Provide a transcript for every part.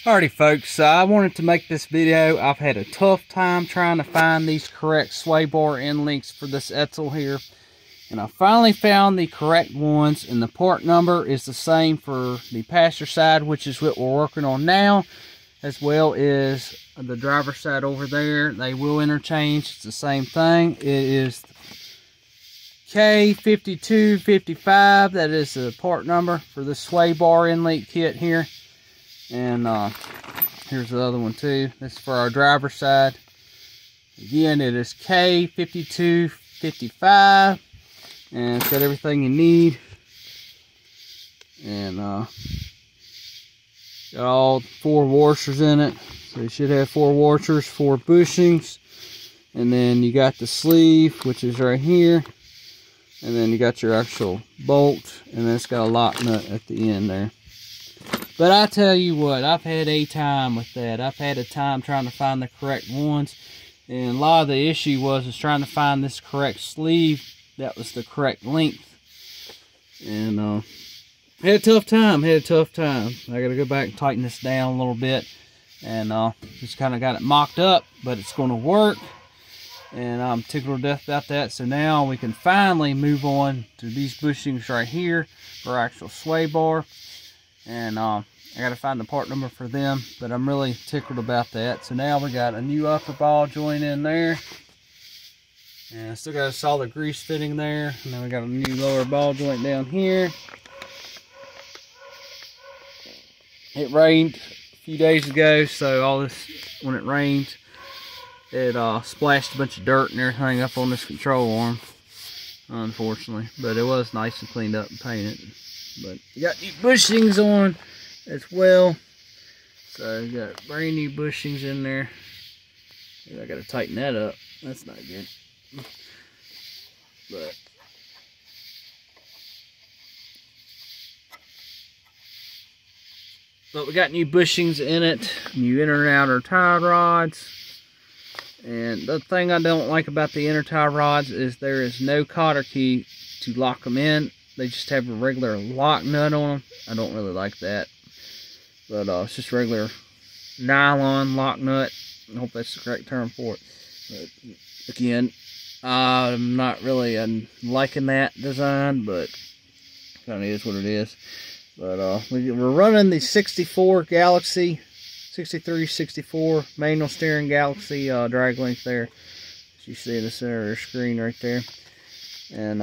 Alrighty folks, I wanted to make this video. I've had a tough time trying to find these correct sway bar end links for this Edsel here. And I finally found the correct ones, and the part number is the same for the passenger side, which is what we're working on now, as well as the driver's side over there. They will interchange. It's the same thing. It is K5255. That is the part number for the sway bar end link kit here. And here's the other one too. This is for our driver's side. Again, it is K5255. And it's got everything you need. And got all 4 washers in it. So you should have 4 washers, 4 bushings. And then you got the sleeve, which is right here. And then you got your actual bolt. And then it's got a lock nut at the end there. But I tell you what, I've had a time with that. I've had a time trying to find the correct ones. And a lot of the issue was trying to find this correct sleeve that was the correct length. And had a tough time. I gotta go back and tighten this down a little bit. And just kind of got it mocked up, but it's going to work. And I'm tickled to death about that. So now we can finally move on to these bushings right here for our actual sway bar. And I gotta find the part number for them, but I'm really tickled about that. So now we got a new upper ball joint in there, and still got a solid grease fitting there. And then we got a new lower ball joint down here. It rained a few days ago, so all this, when it rained, it splashed a bunch of dirt and everything up on this control arm, unfortunately. But it was nice and cleaned up and painted. But you got new bushings on as well. So you got brand new bushings in there. I gotta tighten that up. That's not good. But we got new bushings in it, new inner and outer tie rods. And the thing I don't like about the inner tie rods is there is no cotter key to lock them in. They just have a regular lock nut on them. I don't really like that. But it's just regular nylon lock nut. I hope that's the correct term for it. But again, I'm not really liking that design, but kind of is what it is. But we're running the 64 Galaxy, 63, 64 manual steering Galaxy drag length there. As you see in the center of the screen right there. And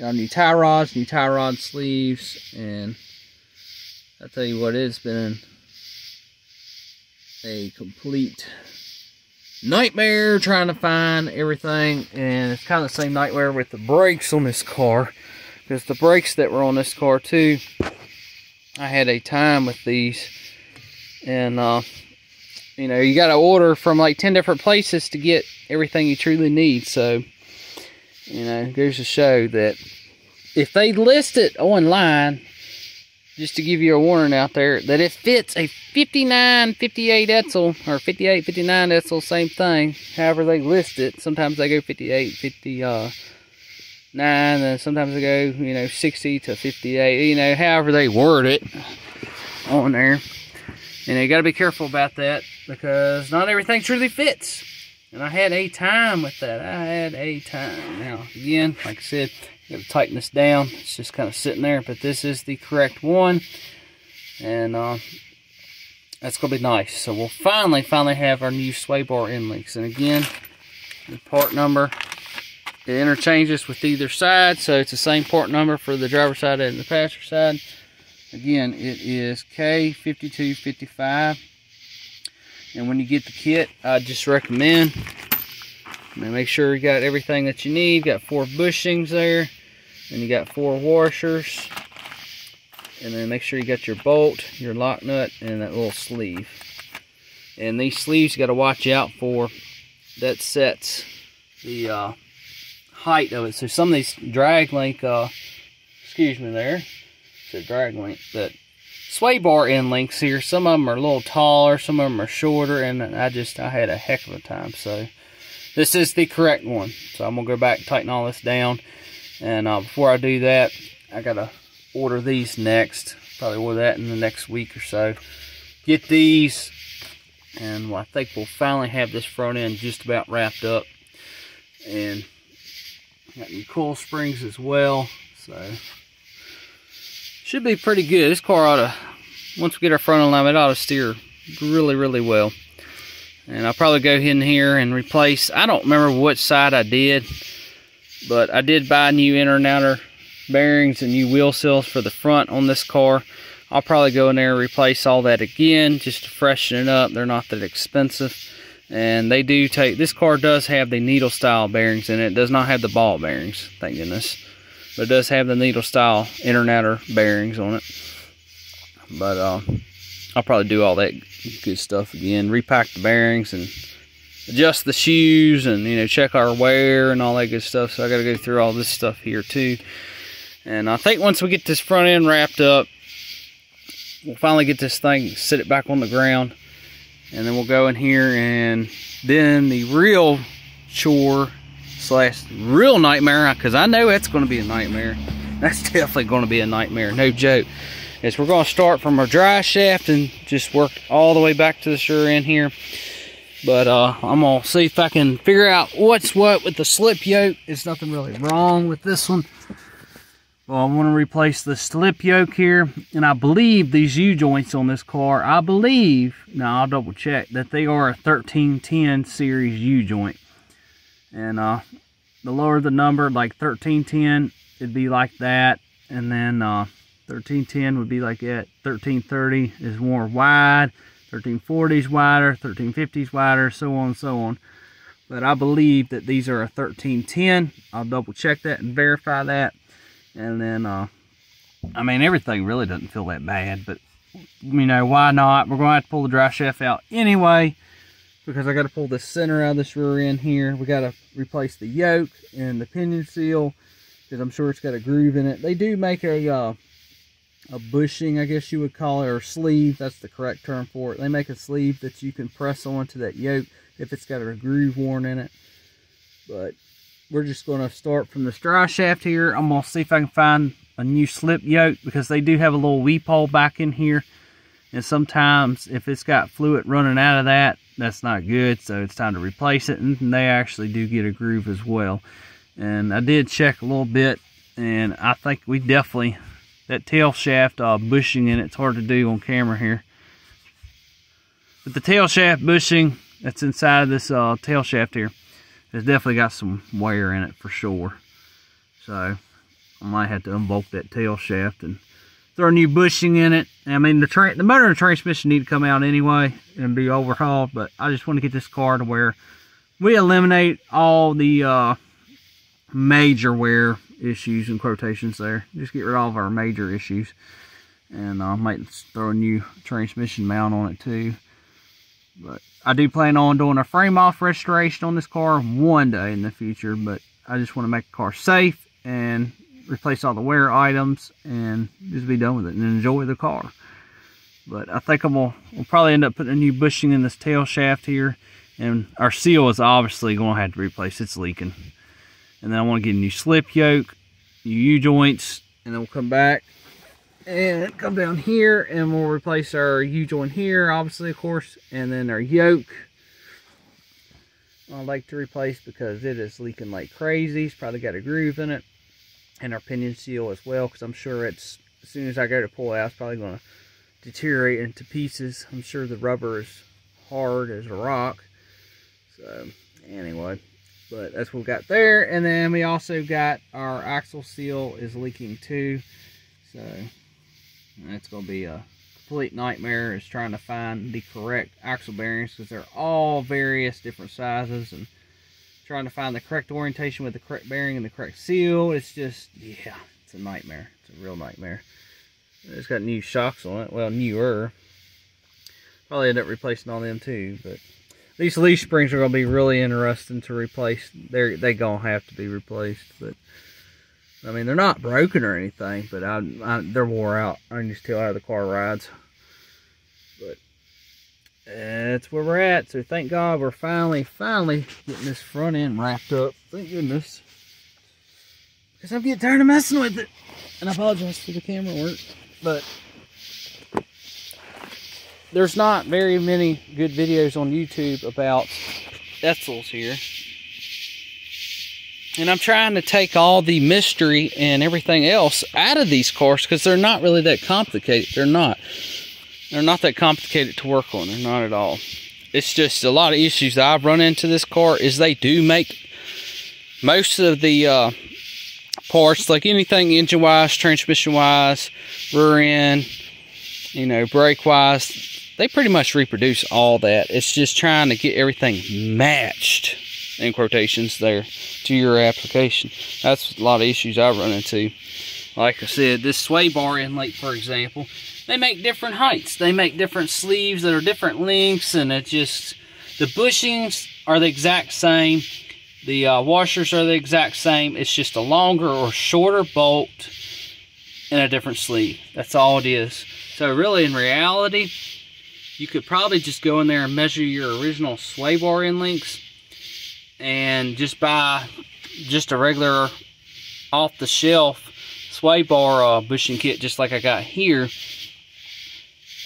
got new tie rods, new tie rod sleeves, and I tell you what, it's been a complete nightmare trying to find everything. And it's kind of the same nightmare with the brakes on this car, because the brakes that were on this car too, I had a time with these. And you know, you got to order from like 10 different places to get everything you truly need. So you know, it goes to show that if they list it online, just to give you a warning out there, that it fits a 59, 58 Edsel, or 58, 59 Edsel, same thing. However they list it. Sometimes they go 58, 59, and sometimes they go, you know, 60 to 58, you know, however they word it on there. And you got to be careful about that, because not everything truly fits. And I had a time with that. I had a time. Now, again, like I said, got to tighten this down. It's just kind of sitting there, but this is the correct one. And that's going to be nice. So we'll finally have our new sway bar end links. And again, the part number, it interchanges with either side. So it's the same part number for the driver's side and the passenger side. Again, it is K5255. And when you get the kit, I just recommend, make sure you got everything that you need. Got 4 bushings there, and you got 4 washers, and then make sure you got your bolt, your lock nut, and that little sleeve. And these sleeves you got to watch out for. That sets the height of it. So some of these drag link, excuse me there, it's a drag link, but sway bar end links here, some of them are a little taller, some of them are shorter, and I had a heck of a time. So this is the correct one. So I'm gonna go back and tighten all this down. And before I do that, I gotta order these next. Probably order that in the next week or so. get these, and I think we'll finally have this front end just about wrapped up. And got new coil springs as well, so should be pretty good. This car ought to, once we get our front alignment, it ought to steer really, really well. And I'll probably go in here and replace, I don't remember which side I did, but I did buy new inner and outer bearings and new wheel seals for the front on this car. I'll probably go in there and replace all that again just to freshen it up. They're not that expensive. And they do take, this car does have the needle style bearings in it. It does not have the ball bearings, thank goodness. But it does have the needle style inner and outer bearings on it. But I'll probably do all that good stuff again. Repack the bearings and adjust the shoes and, you know, check our wear and all that good stuff. So I got to go through all this stuff here too. And I think once we get this front end wrapped up, we'll finally get this thing, sit it back on the ground. And then we'll go in here, and then the real chore slash real nightmare, because I know that's going to be a nightmare. That's definitely going to be a nightmare, no joke. Is we're going to start from our dry shaft and just work all the way back to the sure end here. But I'm going to see if I can figure out what's what with the slip yoke. There's nothing really wrong with this one. Well, I want to replace the slip yoke here, and I believe these U-joints on this car, I believe, now I'll double check, that they are a 1310 series U-joint. And the lower the number, like 1310, it'd be like that, and then 1310 would be like that. 1330 is more wide, 1340 is wider, 1350 is wider, so on and so on. But I believe that these are a 1310. I'll double check that and verify that. And then, I mean, everything really doesn't feel that bad, but, you know, why not? We're going to have to pull the dry shaft out anyway, because I got to pull the center out of this rear end here. We got to replace the yoke and the pinion seal, because I'm sure it's got a groove in it. They do make a bushing, I guess you would call it, or sleeve. That's the correct term for it. They make a sleeve that you can press onto that yoke if it's got a groove worn in it. But we're just going to start from this dry shaft here. I'm going to see if I can find a new slip yoke, because they do have a little weep hole back in here. And sometimes if it's got fluid running out of that, that's not good. So it's time to replace it. And they actually do get a groove as well. And I did check a little bit, and I think we definitely, that tail shaft bushing in it's hard to do on camera here. But the tail shaft bushing that's inside of this tail shaft here, it's definitely got some wear in it for sure. So I might have to unbolt that tail shaft and throw a new bushing in it. I mean, the motor and the transmission need to come out anyway and be overhauled, but I just want to get this car to where we eliminate all the major wear issues and quotations there. Just get rid of all of our major issues. And I might throw a new transmission mount on it too. But I do plan on doing a frame off restoration on this car one day in the future, but I just want to make the car safe and replace all the wear items and just be done with it and enjoy the car. But I think we'll probably end up putting a new bushing in this tail shaft here, and our seal is obviously going to have to replace. It's leaking. And then I want to get a new slip yoke, new U-joints, and then we'll come back and come down here and we'll replace our U-joint here, obviously, of course, and then our yoke I'd like to replace because it is leaking like crazy. It's probably got a groove in it, and our pinion seal as well, because I'm sure it's, as soon as I go to pull it out, it's probably going to deteriorate into pieces. I'm sure the rubber is hard as a rock. So anyway, but that's what we got there. And then we also got our axle seal is leaking too, so that's going to be a complete nightmare, is trying to find the correct axle bearings, because they're all various different sizes, and trying to find the correct orientation with the correct bearing and the correct seal. It's just, yeah, it's a nightmare. It's a real nightmare. It's got new shocks on it, well, newer. Probably end up replacing all them too, but these leaf springs are going to be really interesting to replace. They're going to have to be replaced, but I mean, they're not broken or anything, but they're wore out. I can just tell how the car rides. But that's where we're at. So thank God we're finally getting this front end wrapped up. Thank goodness. Because I'm getting tired of messing with it. And I apologize for the camera work. But there's not very many good videos on YouTube about Edsels here. And I'm trying to take all the mystery and everything else out of these cars because they're not really that complicated. They're not. They're not that complicated to work on. They're not at all. It's just a lot of issues that I've run into this car is they do make most of the parts, like anything engine-wise, transmission-wise, rear end, you know, brake-wise, they pretty much reproduce all that. It's just trying to get everything matched, in quotations there, to your application. That's a lot of issues I've run into. Like I said, this sway bar inlet, for example, they make different heights. They make different sleeves that are different lengths, and it just, the bushings are the exact same. The washers are the exact same. It's just a longer or shorter bolt and a different sleeve. That's all it is. So really, in reality, you could probably just go in there and measure your original sway bar end links and just buy just a regular off-the-shelf sway bar bushing kit, just like I got here.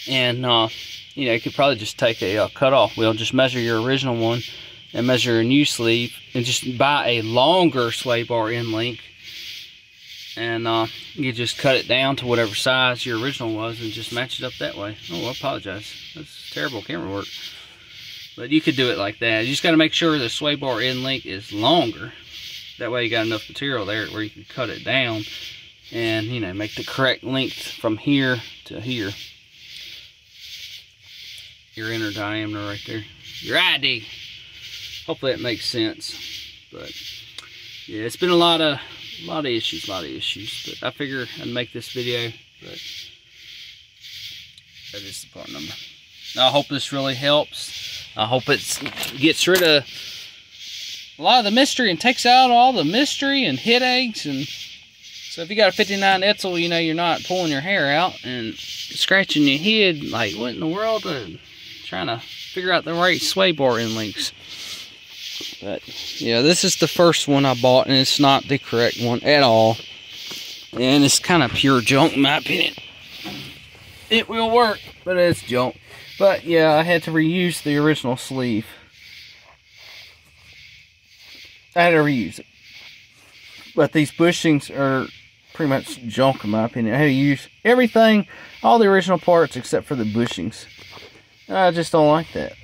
And, you know, you could probably just take a cut-off wheel, just measure your original one, and measure a new sleeve, and just buy a longer sway bar end link, and you just cut it down to whatever size your original was and just match it up that way. Oh, I apologize. That's terrible camera work. But you could do it like that. You just got to make sure the sway bar end link is longer. That way you got enough material there where you can cut it down and, you know, make the correct length from here to here. Your inner diameter right there. Your ID. Hopefully that makes sense. But yeah, it's been a lot of issues. But I figure I'd make this video. But that is the part number. Now, I hope this really helps. I hope it gets rid of a lot of the mystery and takes out all the mystery and headaches. And so if you got a 59 Edsel, you know, you're not pulling your hair out and scratching your head like, what in the world? Trying to figure out the right sway bar end links. But yeah, this is the first one I bought, and it's not the correct one at all. And it's kind of pure junk in my opinion. It will work, but it's junk. But yeah, I had to reuse the original sleeve. I had to reuse it. But these bushings are pretty much junk in my opinion. I had to use everything, all the original parts except for the bushings. I just don't like that.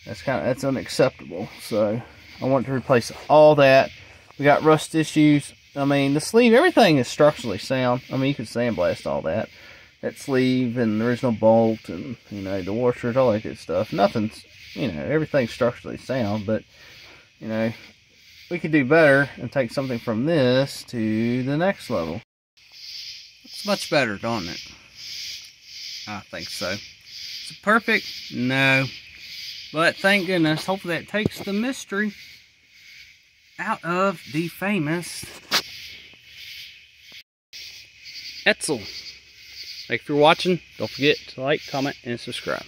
That's unacceptable. So I want to replace all that. We got rust issues. I mean, the sleeve, everything is structurally sound. I mean, you could sandblast all that. That sleeve and the original bolt and, you know, the washers, all that good stuff. Nothing's, you know, everything's structurally sound, but, you know, we could do better and take something from this to the next level. It's much better, don't it? I think so. Is it perfect? No. But thank goodness, hopefully that takes the mystery out of the famous Edsel. Thank you for watching. Don't forget to like, comment, and subscribe.